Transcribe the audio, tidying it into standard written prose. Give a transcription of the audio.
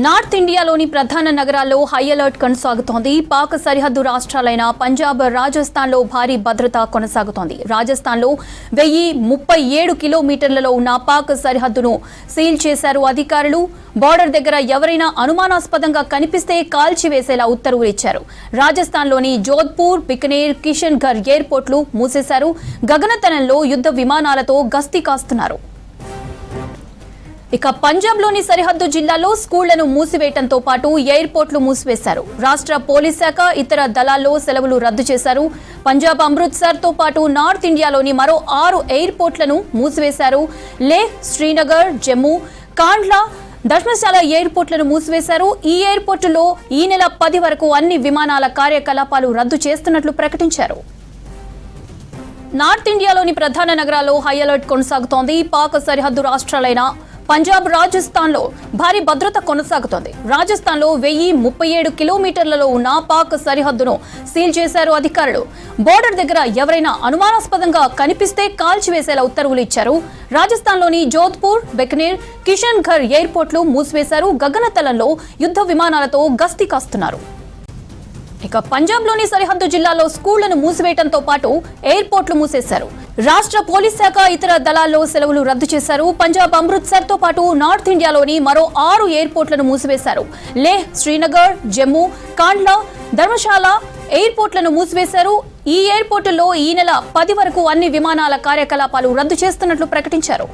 North ఇండియాలోని ప్రధాన నగరాల్లో హై అలర్ట్ కొనసాగుతోంది. పాక్ సరిహద్దు రాష్ట్రాలైన పంజాబ్, రాజస్థాన్లో భారీ భద్రత కొనసాగుతోంది. రాజస్థాన్లో 1037 కిలోమీటర్లలో ఉన్న పాక్ సరిహద్దును సీల్ చేశారు అధికారులు. బోర్డర్ దగ్గర ఎవరైనా అనుమానాస్పదంగా కనిపిస్తే కాల్చివేసేలా ఉత్తర్వులు ఇచ్చారు. రాజస్థాన్లోని జోధ్పూర్, బికనేర్, కిషన్గఢ్ ఎయిర్పోర్ట్లు మూసేశారు. గగనతలంలో యుద్ధ విమానాలతో గస్తీ కాస్తున్నారు. ఇక పంజాబ్లోని సరిహద్దు జిల్లాల్లో స్కూళ్లను మూసివేయడంతో పాటు ఎయిర్పోర్ట్లు మూసివేశారు. రాష్ట్ర పోలీస్ శాఖ ఇతర దళాల్లో సెలవులు రద్దు చేశారు. పంజాబ్ అమృత్సర్తో పాటు నార్త్ ఇండియాలోని మరో 6 ఎయిర్పోర్ట్లను మూసివేశారు. లేహ్, శ్రీనగర్, జమ్మూ, కాండ్లా, ధర్మశాల ఎయిర్పోర్ట్లను మూసివేశారు. ఈ ఎయిర్పోర్టులో ఈ నెల 10 వరకు అన్ని విమానాల కార్యకలాపాలు రద్దు చేస్తున్నట్లు ప్రకటించారు. నార్త్ ఇండియాలోని ప్రధాన నగరాల్లో హై అలర్ట్ కొనసాగుతోంది. పాక్ సరిహద్దు రాష్ట్రాలైన పంజాబ్, రాజస్థాన్లో భారీ భద్రత కొనసాగుతోంది. రాజస్థాన్లో 1037 కిలోమీటర్లలో ఉన్న పాక్ సరిహద్దును సీల్ చేశారు అధికారులు. బోర్డర్ దగ్గర ఎవరైనా అనుమానాస్పదంగా కనిపిస్తే కాల్చివేసేలా ఉత్తర్వులు ఇచ్చారు. రాజస్థాన్లోని జోధ్పూర్, బికనేర్, కిషన్గఢ్ ఎయిర్పోర్ట్లు మూసివేశారు. గగనతలంలో యుద్ధ విమానాలతో గస్తీ కాస్తున్నారు. ఇక పంజాబ్లోని సరిహద్దు జిల్లాలో స్కూళ్లను మూసివేయడంతో పాటు ఎయిర్పోర్ట్లు మూసేశారు. రాష్ట్ర పోలీస్ శాఖ ఇతర దళాల్లో సెలవులు రద్దు చేశారు. పంజాబ్ అమృత్సర్తో పాటు నార్త్ ఇండియాలోని మరో 6 ఎయిర్పోర్ట్లను మూసివేశారు. లేహ్, శ్రీనగర్, జమ్మూ, కాండ్లా, ధర్మశాల ఎయిర్పోర్ట్లను మూసివేశారు. ఈ ఎయిర్పోర్టుల్లో ఈ నెల 10 వరకు అన్ని విమానాల కార్యకలాపాలు రద్దు చేస్తున్నట్లు ప్రకటించారు.